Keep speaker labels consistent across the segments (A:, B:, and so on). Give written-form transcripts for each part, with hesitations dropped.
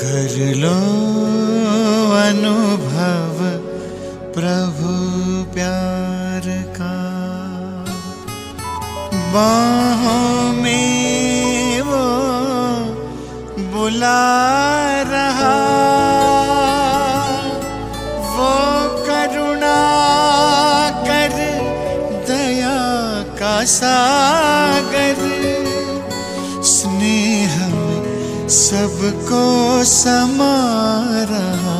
A: कर लो अनुभव प्रभु प्यार का, बाहों में वो बुला रहा, वो करुणा कर दया का सागर, स्नेह में सबको समा रहा।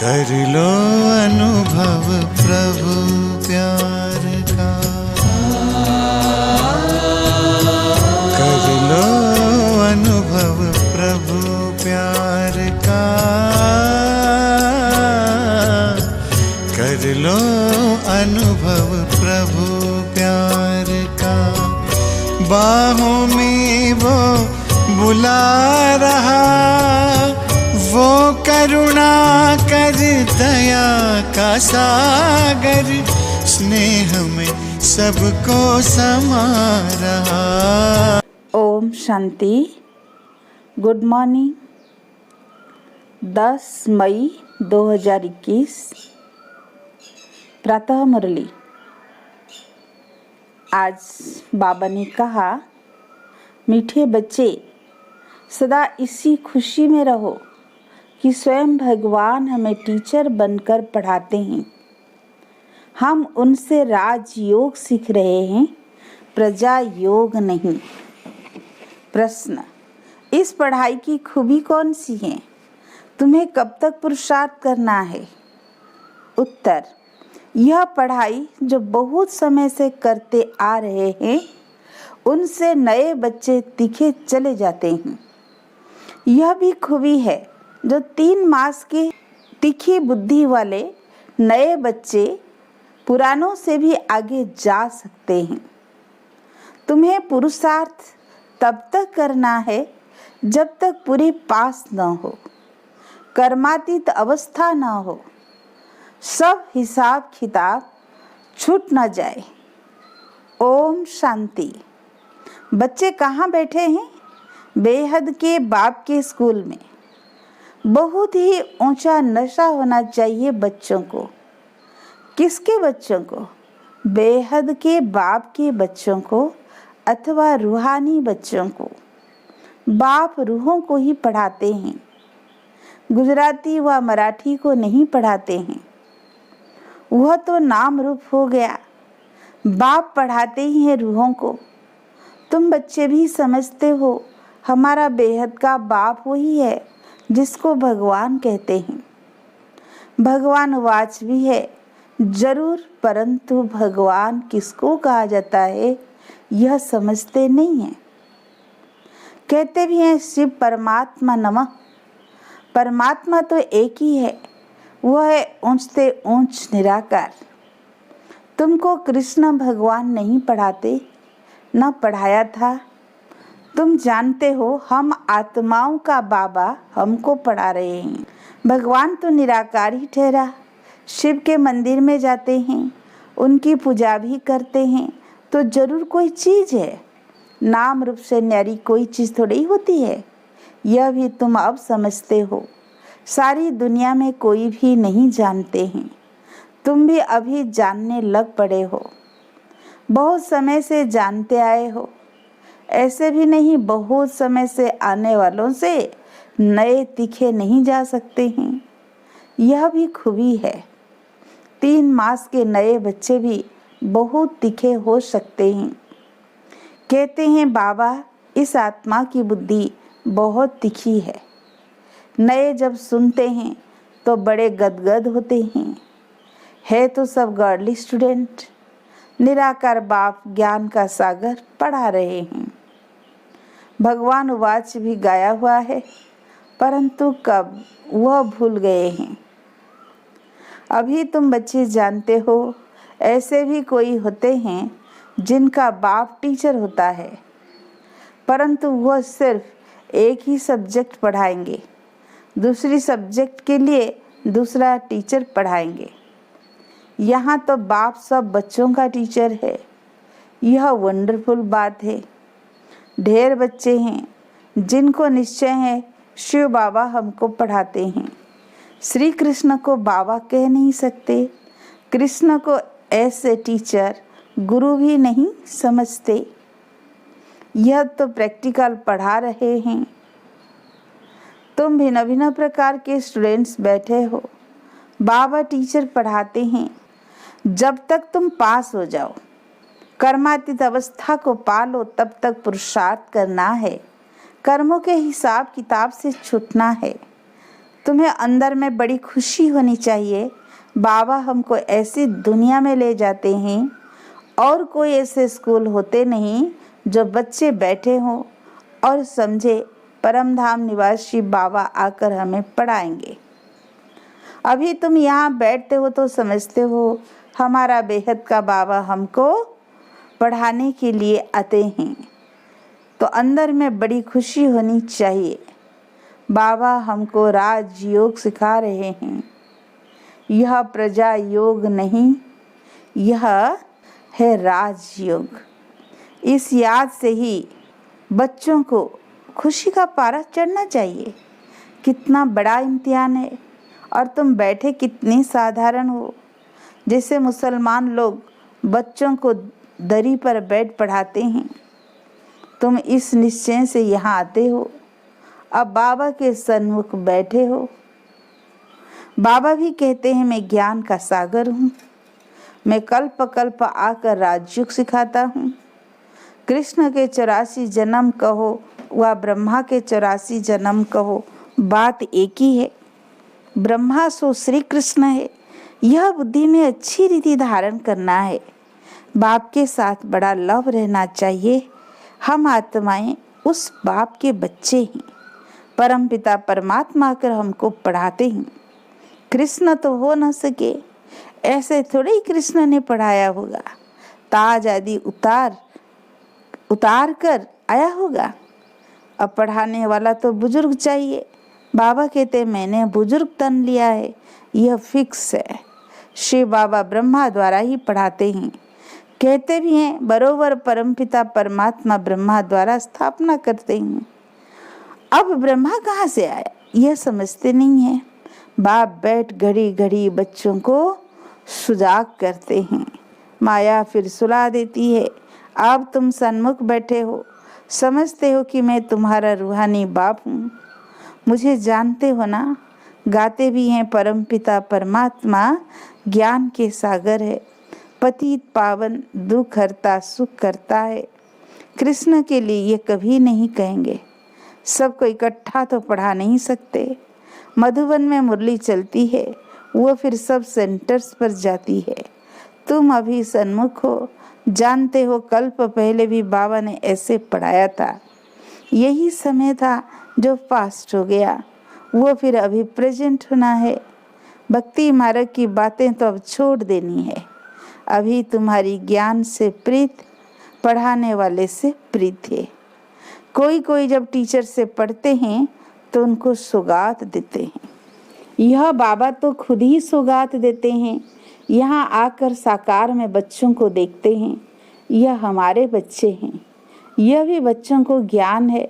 A: कर लो अनुभव प्रभु प्यार का, कर लो अनुभव प्रभु प्यार का, कर लो अनुभव प्रभु प्यार का, बाहों में वो बुला रहा, वो करुणा कर दया का सागर, स्नेह में सबको समा रहा।
B: ओम शांति। Good morning. 10 मई 2021 प्रातः मुरली। आज बाबा ने कहा, मीठे बच्चे सदा इसी खुशी में रहो कि स्वयं भगवान हमें टीचर बनकर पढ़ाते हैं। हम उनसे राजयोग सीख रहे हैं, प्रजा योग नहीं। प्रश्न, इस पढ़ाई की खूबी कौन सी है? तुम्हें कब तक पुरुषार्थ करना है? उत्तर, यह पढ़ाई जो बहुत समय से करते आ रहे हैं, उनसे नए बच्चे तीखे चले जाते हैं। यह भी खूबी है जो 3 मास के तीखी बुद्धि वाले नए बच्चे पुरानों से भी आगे जा सकते हैं। तुम्हें पुरुषार्थ तब तक करना है जब तक पूरी पास न हो, कर्मातीत अवस्था न हो, सब हिसाब किताब छूट न जाए। ओम शांति। बच्चे कहाँ बैठे हैं? बेहद के बाप के स्कूल में। बहुत ही ऊंचा नशा होना चाहिए बच्चों को। किसके बच्चों को? बेहद के बाप के बच्चों को अथवा रूहानी बच्चों को। बाप रूहों को ही पढ़ाते हैं, गुजराती व मराठी को नहीं पढ़ाते हैं। वह तो नाम रूप हो गया, बाप पढ़ाते ही हैं रूहों को। तुम बच्चे भी समझते हो हमारा बेहद का बाप वही है जिसको भगवान कहते हैं। भगवान वाच भी है जरूर, परंतु भगवान किसको कहा जाता है यह समझते नहीं है। कहते भी हैं शिव परमात्मा नमः। परमात्मा तो एक ही है, वह है ऊंचते ऊंच निराकार। तुमको कृष्ण भगवान नहीं पढ़ाते, न पढ़ाया था। तुम जानते हो हम आत्माओं का बाबा हमको पढ़ा रहे हैं। भगवान तो निराकार ही ठहरा। शिव के मंदिर में जाते हैं, उनकी पूजा भी करते हैं, तो जरूर कोई चीज़ है। नाम रूप से न्यारी कोई चीज़ थोड़ी होती है। यह भी तुम अब समझते हो। सारी दुनिया में कोई भी नहीं जानते हैं। तुम भी अभी जानने लग पड़े हो। बहुत समय से जानते आए हो। ऐसे भी नहीं बहुत समय से आने वालों से नए तीखे नहीं जा सकते हैं। यह भी खूबी है। 3 मास के नए बच्चे भी बहुत तीखे हो सकते हैं। कहते हैं बाबा इस आत्मा की बुद्धि बहुत तीखी है। नए जब सुनते हैं तो बड़े गदगद होते हैं। है तो सब गर्ली स्टूडेंट। निराकार बाप ज्ञान का सागर पढ़ा रहे हैं। भगवान वाच भी गाया हुआ है, परंतु कब वह भूल गए हैं। अभी तुम बच्चे जानते हो ऐसे भी कोई होते हैं जिनका बाप टीचर होता है, परंतु वह सिर्फ एक ही सब्जेक्ट पढ़ाएंगे, दूसरी सब्जेक्ट के लिए दूसरा टीचर पढ़ाएंगे। यहाँ तो बाप सब बच्चों का टीचर है। यह वंडरफुल बात है। ढेर बच्चे हैं जिनको निश्चय है शिव बाबा हमको पढ़ाते हैं। श्री कृष्ण को बाबा कह नहीं सकते, कृष्ण को ऐसे टीचर गुरु भी नहीं समझते। यह तो प्रैक्टिकल पढ़ा रहे हैं। तुम भिन्न भिन्न प्रकार के स्टूडेंट्स बैठे हो, बाबा टीचर पढ़ाते हैं। जब तक तुम पास हो जाओ, कर्मातीत अवस्था को पालो, तब तक पुरुषार्थ करना है। कर्मों के हिसाब किताब से छूटना है। तुम्हें अंदर में बड़ी खुशी होनी चाहिए। बाबा हमको ऐसी दुनिया में ले जाते हैं, और कोई ऐसे स्कूल होते नहीं जो बच्चे बैठे हों और समझे परम धाम निवासी बाबा आकर हमें पढ़ाएंगे। अभी तुम यहाँ बैठते हो तो समझते हो हमारा बेहद का बाबा हमको पढ़ाने के लिए आते हैं, तो अंदर में बड़ी खुशी होनी चाहिए। बाबा हमको राजयोग सिखा रहे हैं। यह प्रजा योग नहीं, यह है राजयोग। इस याद से ही बच्चों को खुशी का पारा चढ़ना चाहिए। कितना बड़ा इम्तिहान है और तुम बैठे कितने साधारण हो। जैसे मुसलमान लोग बच्चों को दरी पर बैठ पढ़ाते हैं, तुम इस निश्चय से यहाँ आते हो, अब बाबा के सन्मुख बैठे हो। बाबा भी कहते हैं मैं ज्ञान का सागर हूँ, मैं कल्प कल्प आकर राजयोग सिखाता हूँ। कृष्ण के 84 जन्म कहो व ब्रह्मा के 84 जन्म कहो, बात एक ही है। ब्रह्मा सो श्री कृष्ण है। यह बुद्धि में अच्छी रीति धारण करना है। बाप के साथ बड़ा लव रहना चाहिए। हम आत्माएं उस बाप के बच्चे हैं। परम पिता परमात्मा कर हमको पढ़ाते हैं। कृष्ण तो हो न सके, ऐसे थोड़े ही कृष्ण ने पढ़ाया होगा। ताज आदि उतार कर आया होगा। अब पढ़ाने वाला तो बुजुर्ग चाहिए। बाबा कहते मैंने बुजुर्ग तन लिया है, यह फिक्स है। शिव बाबा ब्रह्मा द्वारा ही पढ़ाते हैं। कहते भी हैं बरोबर परमपिता परमात्मा ब्रह्मा द्वारा स्थापना करते हैं। अब ब्रह्मा कहाँ से आया यह समझते नहीं है। बाप बैठ घड़ी घड़ी बच्चों को सुजाग करते हैं। माया फिर सुला देती है। अब तुम सन्मुख बैठे हो, समझते हो कि मैं तुम्हारा रूहानी बाप हूँ। मुझे जानते हो ना। गाते भी हैं परमपिता परमात्मा ज्ञान के सागर है, पतित पावन दुख हरता सुख करता है। कृष्ण के लिए ये कभी नहीं कहेंगे। सबको इकट्ठा तो पढ़ा नहीं सकते। मधुबन में मुरली चलती है, वो फिर सब सेंटर्स पर जाती है। तुम अभी सन्मुख हो, जानते हो कल्प पहले भी बाबा ने ऐसे पढ़ाया था। यही समय था जो पास्ट हो गया, वो फिर अभी प्रेजेंट होना है। भक्ति मार्ग की बातें तो अब छोड़ देनी है। अभी तुम्हारी ज्ञान से प्रीत, पढ़ाने वाले से प्रीत है। कोई कोई जब टीचर से पढ़ते हैं तो उनको सौगात देते हैं। यह बाबा तो खुद ही सौगात देते हैं। यहाँ आकर साकार में बच्चों को देखते हैं। यह हमारे बच्चे हैं। यह भी बच्चों को ज्ञान है।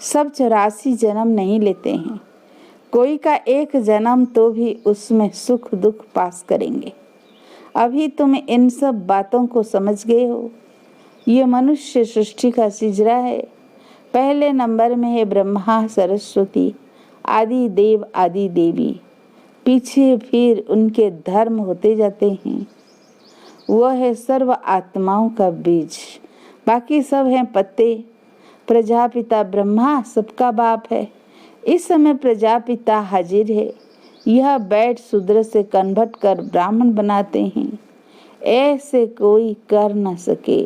B: सब 84 जन्म नहीं लेते हैं। कोई का एक जन्म तो भी उसमें सुख दुख पास करेंगे। अभी तुम इन सब बातों को समझ गए हो। ये मनुष्य सृष्टि का सिजरा है। पहले नंबर में है ब्रह्मा सरस्वती आदि देव आदि देवी। पीछे फिर उनके धर्म होते जाते हैं। वह है सर्व आत्माओं का बीज, बाकी सब हैं पत्ते। प्रजापिता ब्रह्मा सबका बाप है। इस समय प्रजापिता हाजिर है। यह बैठ शूद्र से कन्वर्ट कर ब्राह्मण बनाते हैं। ऐसे कोई कर न सके।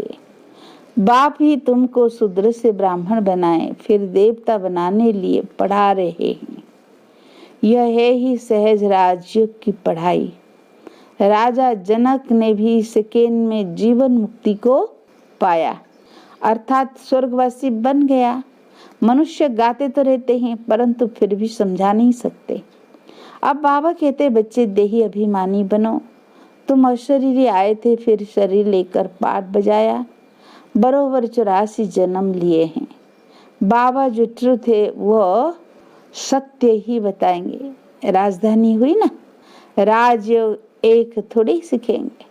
B: बाप ही तुमको शूद्र से ब्राह्मण बनाए, फिर देवता बनाने लिए पढ़ा रहे हैं। यह है ही सहज राजयोग की पढ़ाई। राजा जनक ने भी सेकेंड में जीवन मुक्ति को पाया, अर्थात स्वर्गवासी बन गया। मनुष्य गाते तो रहते हैं परंतु फिर भी समझा नहीं सकते। अब बाबा कहते, बच्चे देही अभिमानी बनो। तुम अशरीरी आए थे, फिर शरीर लेकर पाठ बजाया, बरोबर 84 जन्म लिए हैं। बाबा जो ट्रुथ है वो सत्य ही बताएंगे। राजधानी हुई ना, राजयोग एक थोड़ी सीखेंगे।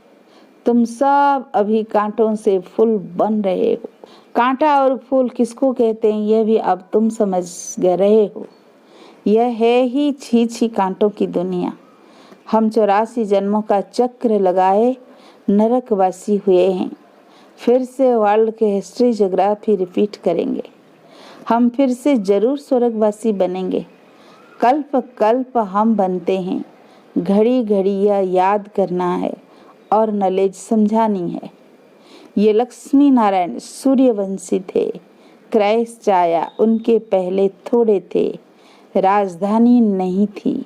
B: तुम सब अभी कांटों से फूल बन रहे हो। कांटा और फूल किसको कहते हैं यह भी अब तुम समझ रहे हो। यह है ही छी कांटों की दुनिया। हम 84 जन्मों का चक्र लगाए नरकवासी हुए हैं। फिर से वर्ल्ड के हिस्ट्री ज्योग्राफी रिपीट करेंगे। हम फिर से जरूर स्वर्गवासी बनेंगे। कल्प कल्प हम बनते हैं। घड़ी घड़ी यह याद करना है और नॉलेज समझानी है। ये लक्ष्मी नारायण सूर्यवंशी थे। क्राइस्ट आया, उनके पहले थोड़े थे। राजधानी नहीं थी।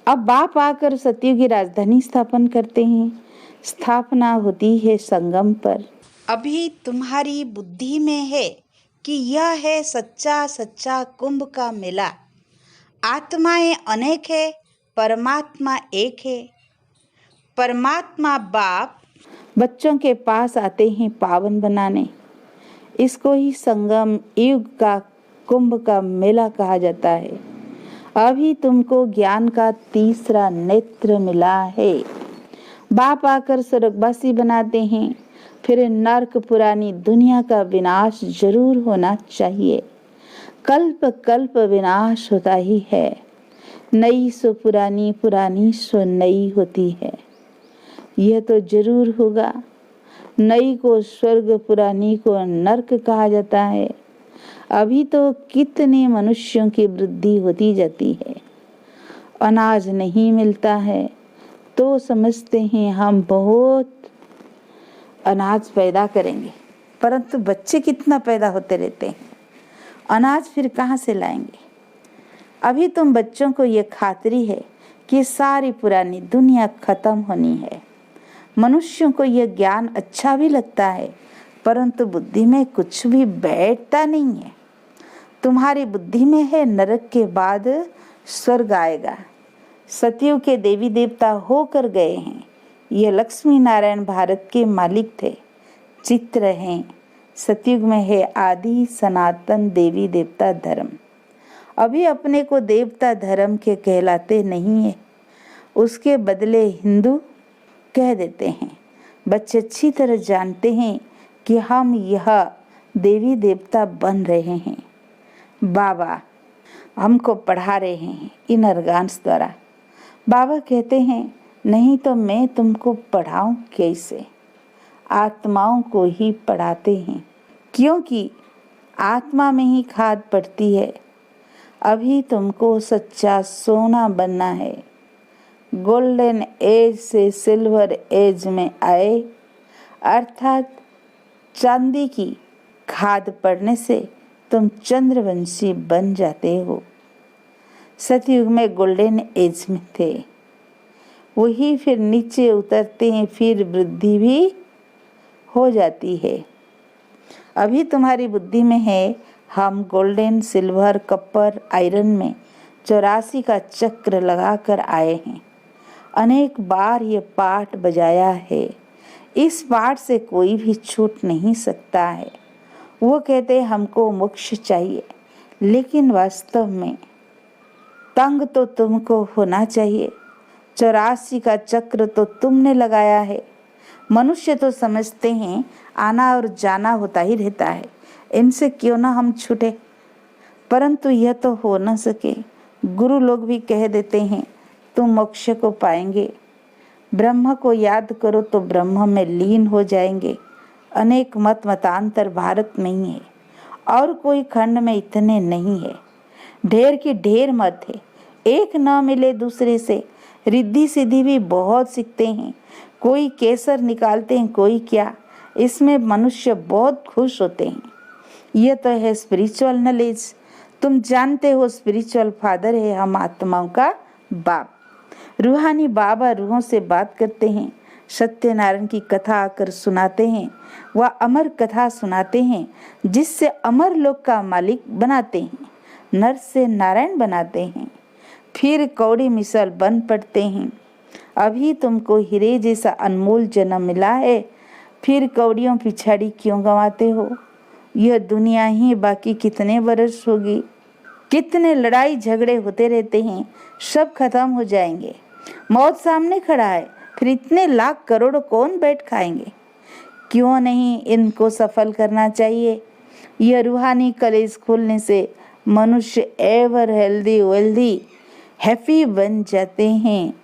B: अब बाप आकर सतयुग की राजधानी स्थापन करते हैं। स्थापना होती है संगम पर।
C: अभी तुम्हारी बुद्धि में है कि यह है सच्चा सच्चा कुंभ का मेला। आत्माएं अनेक है, परमात्मा एक है। परमात्मा बाप
B: बच्चों के पास आते हैं पावन बनाने। इसको ही संगम युग का कुंभ का मेला कहा जाता है। अभी तुमको ज्ञान का तीसरा नेत्र मिला है। बाप आकर स्वर्गवासी बनाते हैं। फिर नर्क पुरानी दुनिया का विनाश जरूर होना चाहिए। कल्प कल्प विनाश होता ही है। नई सो पुरानी, पुरानी सो नई होती है। यह तो जरूर होगा। नई को स्वर्ग, पुरानी को नर्क कहा जाता है। अभी तो कितने मनुष्यों की वृद्धि होती जाती है। अनाज नहीं मिलता है तो समझते हैं हम बहुत अनाज पैदा करेंगे, परंतु बच्चे कितना पैदा होते रहते हैं। अनाज फिर कहाँ से लाएंगे। अभी तुम बच्चों को ये खातरी है कि सारी पुरानी दुनिया खत्म होनी है। मनुष्यों को यह ज्ञान अच्छा भी लगता है परंतु बुद्धि में कुछ भी बैठता नहीं है। तुम्हारी बुद्धि में है नरक के बाद स्वर्ग आएगा। सतयुग के देवी देवता होकर गए हैं। ये लक्ष्मी नारायण भारत के मालिक थे। चित्र हैं। सतयुग में है आदि सनातन देवी देवता धर्म। अभी अपने को देवता धर्म के कहलाते नहीं है, उसके बदले हिंदू कह देते हैं। बच्चे अच्छी तरह जानते हैं कि हम यह देवी देवता बन रहे हैं। बाबा हमको पढ़ा रहे हैं इन ऑर्गन्स द्वारा। बाबा कहते हैं नहीं तो मैं तुमको पढ़ाऊं कैसे। आत्माओं को ही पढ़ाते हैं क्योंकि आत्मा में ही खाद पड़ती है। अभी तुमको सच्चा सोना बनना है। गोल्डन एज से सिल्वर एज में आए, अर्थात चांदी की खाद पड़ने से तुम चंद्रवंशी बन जाते हो। सतयुग में गोल्डन एज में थे, वही फिर नीचे उतरते हैं, फिर वृद्धि भी हो जाती है। अभी तुम्हारी बुद्धि में है हम गोल्डन, सिल्वर, कॉपर, आयरन में 84 का चक्र लगाकर आए हैं। अनेक बार ये पाठ बजाया है। इस पाठ से कोई भी छूट नहीं सकता है। वो कहते हमको मोक्ष चाहिए, लेकिन वास्तव में तंग तो तुमको होना चाहिए। 84 का चक्र तो तुमने लगाया है। मनुष्य तो समझते हैं आना और जाना होता ही रहता है, इनसे क्यों ना हम छूटे, परंतु यह तो हो न सके। गुरु लोग भी कह देते हैं तुम मोक्ष को पाएंगे। ब्रह्म को याद करो तो ब्रह्म में लीन हो जाएंगे। अनेक मतांतर भारत में ही है और कोई खंड में इतने नहीं है। ढेर की ढेर मत है, एक न मिले दूसरे से। रिद्धि सिद्धि भी बहुत सीखते हैं, कोई केसर निकालते हैं, कोई क्या। इसमें मनुष्य बहुत खुश होते हैं। यह तो है स्पिरिचुअल नॉलेज। तुम जानते हो स्पिरिचुअल फादर है हम आत्माओं का बाप। रूहानी बाबा रूहों से बात करते हैं, सत्यनारायण की कथा आकर सुनाते हैं, वह अमर कथा सुनाते हैं जिससे अमर लोक का मालिक बनाते हैं, नर से नारायण बनाते हैं, फिर कौड़ी मिसल बन पड़ते हैं। अभी तुमको हीरे जैसा अनमोल जन्म मिला है, फिर कौड़ियों पिछाड़ी क्यों गंवाते हो? यह दुनिया ही बाकी कितने बरस होगी, कितने लड़ाई झगड़े होते रहते हैं, सब खत्म हो जाएंगे। मौत सामने खड़ा है, फिर इतने लाख करोड़ कौन बैठ खाएंगे? क्यों नहीं इनको सफल करना चाहिए? यह रूहानी कॉलेज खोलने से मनुष्य एवर हेल्दी वेल्दी हैप्पी बन जाते हैं।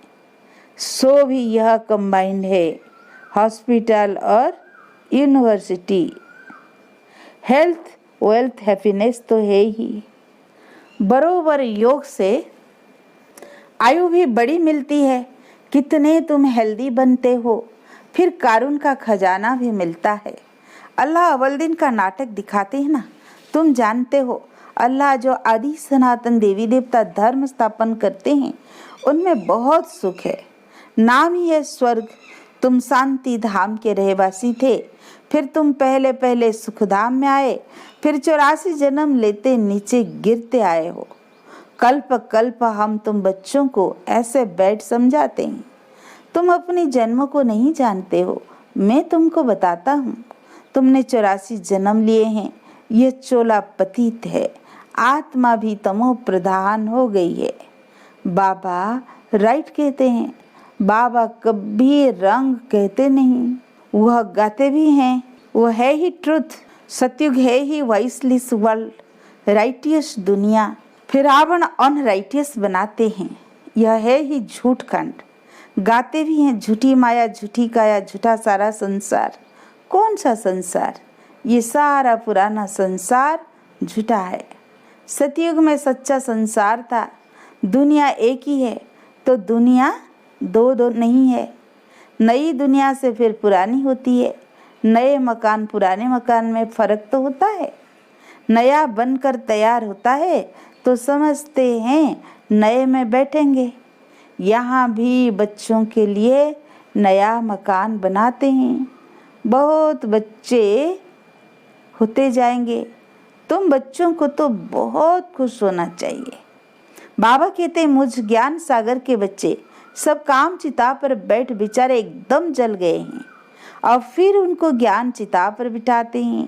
B: सो भी यह कंबाइंड है, हॉस्पिटल और यूनिवर्सिटी। हेल्थ वेल्थ हैप्पीनेस तो है ही। बरोबर योग से आयु भी बड़ी मिलती है। कितने तुम हेल्दी बनते हो, फिर कारून का खजाना भी मिलता है। अल्लाह अव्वल दिन का नाटक दिखाते हैं ना, तुम जानते हो अल्लाह जो आदि सनातन देवी देवता धर्म स्थापन करते हैं उनमें बहुत सुख है। नाम ही है स्वर्ग। तुम शांति धाम के रहवासी थे, फिर तुम पहले पहले सुखधाम में आए, फिर 84 जन्म लेते नीचे गिरते आए हो। कल्प कल्प हम तुम बच्चों को ऐसे बैठ समझाते हैं। तुम अपने जन्म को नहीं जानते हो, मैं तुमको बताता हूँ। तुमने 84 जन्म लिए हैं। यह चोला पतित है, आत्मा भी तमो प्रधान हो गई है। बाबा राइट कहते हैं। बाबा कभी रंग कहते नहीं, वह गाते भी हैं। वह है ही ट्रुथ। सतयुग है ही वॉइसलेस वर्ल्ड, राइटियस दुनिया। फिर रावण अनराइटियस बनाते हैं। यह है ही झूठ खंड। गाते भी हैं झूठी माया, झूठी काया, झूठा सारा संसार। कौन सा संसार? ये सारा पुराना संसार झूठा है। सतयुग में सच्चा संसार था। दुनिया एक ही है, तो दुनिया दो नहीं है। नई दुनिया से फिर पुरानी होती है। नए मकान पुराने मकान में फर्क तो होता है। नया बनकर तैयार होता है तो समझते हैं नए में बैठेंगे। यहाँ भी बच्चों के लिए नया मकान बनाते हैं। बहुत बच्चे होते जाएंगे। तुम बच्चों को तो बहुत खुश होना चाहिए। बाबा कहते हैं मुझ ज्ञान सागर के बच्चे सब काम चिता पर बैठ बेचारे एकदम जल गए हैं, और फिर उनको ज्ञान चिता पर बिठाते हैं।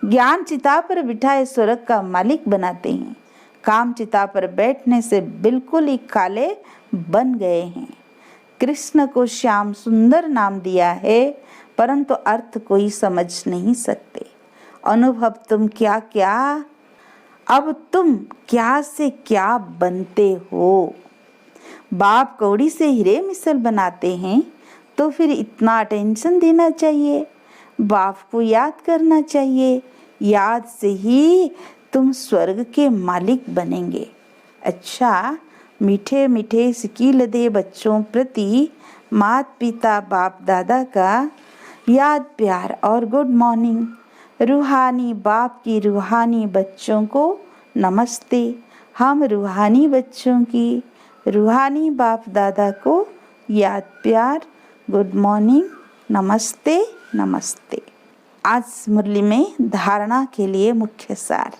B: ज्ञान चिता पर बिठाए स्वर्ग का मालिक बनाते हैं। काम चिता पर बैठने से बिल्कुल ही काले बन गए हैं। कृष्ण को श्याम सुंदर नाम दिया है, परंतु अर्थ कोई समझ नहीं सकते। अनुभव तुम क्या क्या, अब तुम क्या से क्या बनते हो। बाप कौड़ी से हीरे मिसल बनाते हैं, तो फिर इतना अटेंशन देना चाहिए। बाप को याद करना चाहिए। याद से ही तुम स्वर्ग के मालिक बनेंगे। अच्छा, मीठे मीठे सिकील दे बच्चों प्रति माता पिता बाप दादा का याद प्यार और गुड मॉर्निंग। रूहानी बाप की रूहानी बच्चों को नमस्ते। हम रूहानी बच्चों की रूहानी बाप दादा को याद प्यार गुड मॉर्निंग, नमस्ते नमस्ते। आज मुरली में धारणा के लिए मुख्य सार।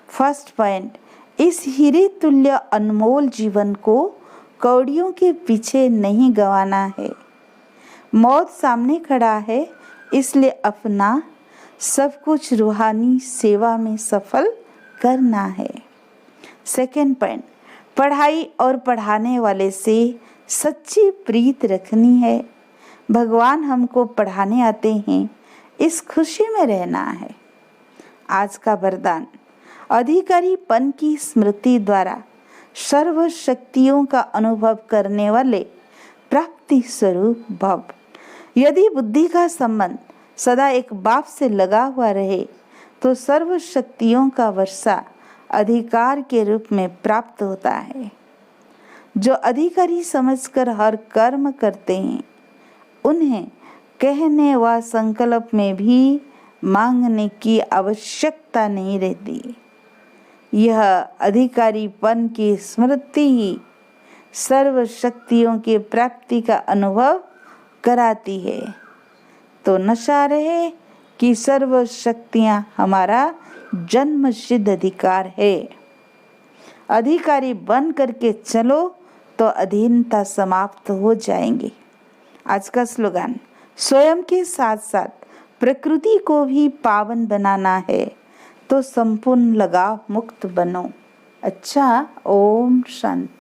B: फर्स्ट पॉइंट, इस हीरे तुल्य अनमोल जीवन को कौड़ियों के पीछे नहीं गंवाना है। मौत सामने खड़ा है, इसलिए अपना सब कुछ रूहानी सेवा में सफल करना है। सेकेंड पॉइंट, पढ़ाई और पढ़ाने वाले से सच्ची प्रीत रखनी है। भगवान हमको पढ़ाने आते हैं, इस खुशी में रहना है। आज का वरदान, अधिकारीपन की स्मृति द्वारा सर्व शक्तियों का अनुभव करने वाले प्राप्ति स्वरूप भव। यदि बुद्धि का संबंध सदा एक बाप से लगा हुआ रहे तो सर्व शक्तियों का वर्षा अधिकार के रूप में प्राप्त होता है। जो अधिकारी समझकर हर कर्म करते हैं, उन्हें कहने व संकल्प में भी मांगने की आवश्यकता नहीं रहती। यह अधिकारीपन की स्मृति ही सर्व शक्तियों की प्राप्ति का अनुभव कराती है। तो नशा रहे कि सर्व शक्तियां हमारा जन्मसिद्ध अधिकार है। अधिकारी बन करके चलो तो अधीनता समाप्त हो जाएंगी। आज का स्लोगन, स्वयं के साथ साथ प्रकृति को भी पावन बनाना है तो संपूर्ण लगाव मुक्त बनो। अच्छा, ओम शांति।